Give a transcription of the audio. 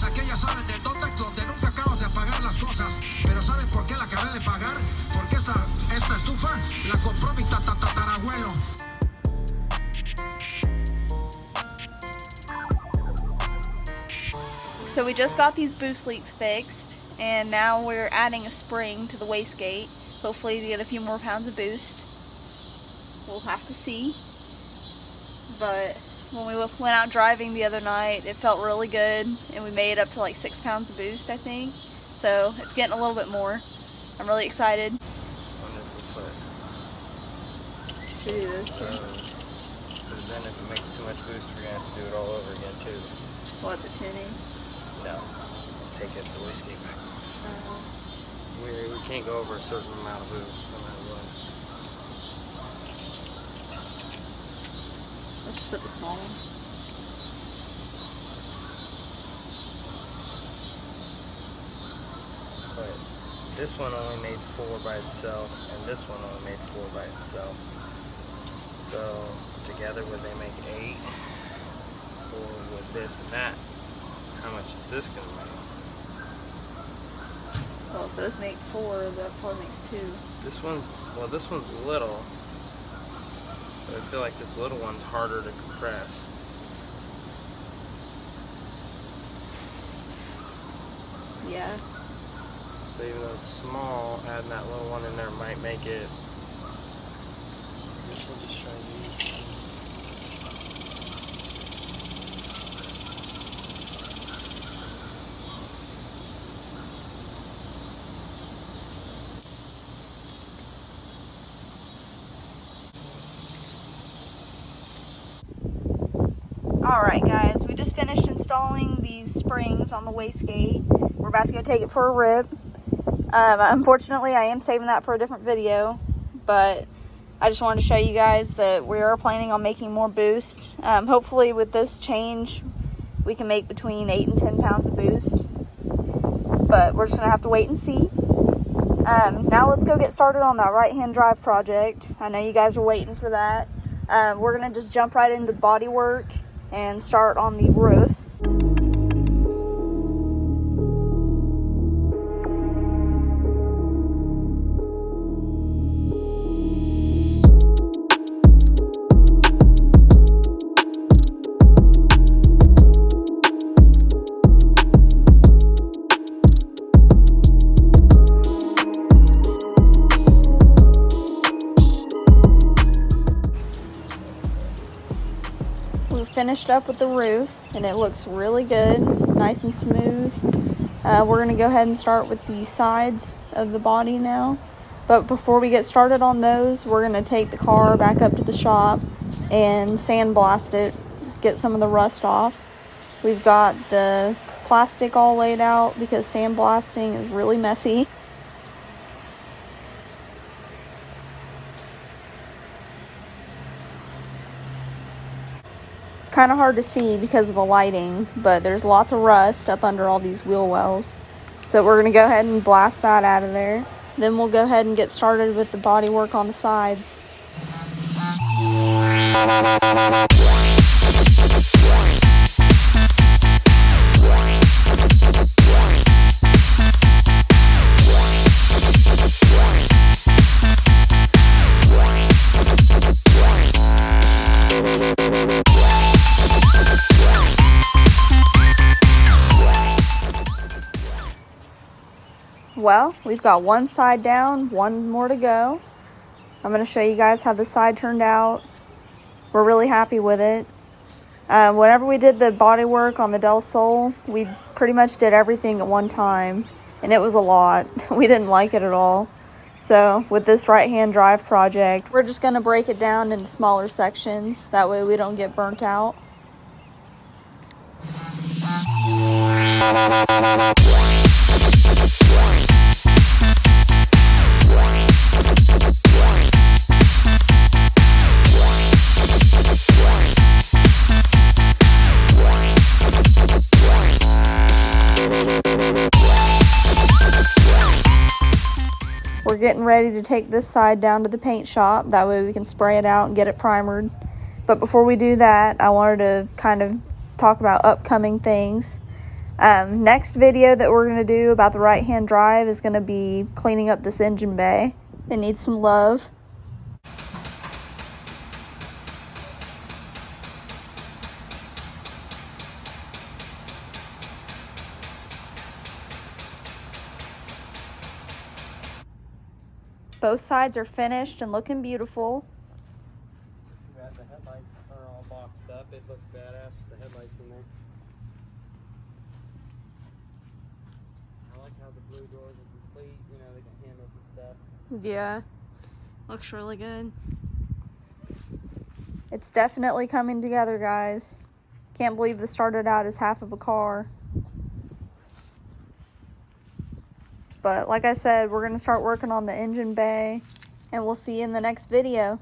aquellas saben de donde nunca acabas de pagar las cosas. Pero ¿saben por qué la acabé de pagar? Porque esta estufa la compró mi tatarabuelo. So we just got these boost leaks fixed, and now we're adding a spring to the wastegate, hopefully to get a few more pounds of boost. We'll have to see. But when we went out driving the other night, it felt really good, and we made up to like 6 pounds of boost, I think. So it's getting a little bit more. I'm really excited. Should do this too. Because then if it makes too much boost, we're going to have to do it all over again too. What, the tuning? No. Take it to wastegate back. We can't go over a certain amount of boost no matter what. Let's just put the small one. But this one only made 4 by itself, and this one only made 4 by itself. So together would they make 8? Or with this and that, how much is this going to make? Well, if those make 4, that probably makes 2. This one, well, this one's little, but I feel like this little one's harder to compress. Yeah. So even though it's small, adding that little one in there might make it. I guess we'll just try these. Alright guys, we just finished installing these springs on the wastegate. We're about to go take it for a rip. Unfortunately, I am saving that for a different video, but I just wanted to show you guys that we are planning on making more boost. Hopefully with this change, we can make between 8 and 10 pounds of boost, but we're just going to have to wait and see. Now let's go get started on that right-hand drive project. I know you guys are waiting for that. We're going to just jump right into the body work and start on the roof. Finished up with the roof, and it looks really good, nice and smooth. We're going to go ahead and start with the sides of the body now, but before we get started on those, we're going to take the car back up to the shop and sandblast it, get some of the rust off. We've got the plastic all laid out because sandblasting is really messy. Kind of hard to see because of the lighting, but there's lots of rust up under all these wheel wells, so we're going to go ahead and blast that out of there. Then we'll go ahead and get started with the body work on the sides. Well, we've got one side down, one more to go. I'm going to show you guys how this side turned out. We're really happy with it. Whenever we did the body work on the Del Sol, we pretty much did everything at one time, and it was a lot. We didn't like it at all. So with this right-hand drive project, we're just going to break it down into smaller sections. That way we don't get burnt out. We're getting ready to take this side down to the paint shop. That way we can spray it out and get it primered. But before we do that, I wanted to kind of talk about upcoming things. Next video that we're going to do about the right-hand drive is going to be cleaning up this engine bay. It needs some love. Both sides are finished and looking beautiful. The headlights are all boxed up. It looks badass with the headlights in there. I like how the blue doors are complete. You know, they can handle some stuff. Yeah, looks really good. It's definitely coming together, guys. Can't believe this started out as half of a car. But like I said, we're going to start working on the engine bay, and we'll see you in the next video.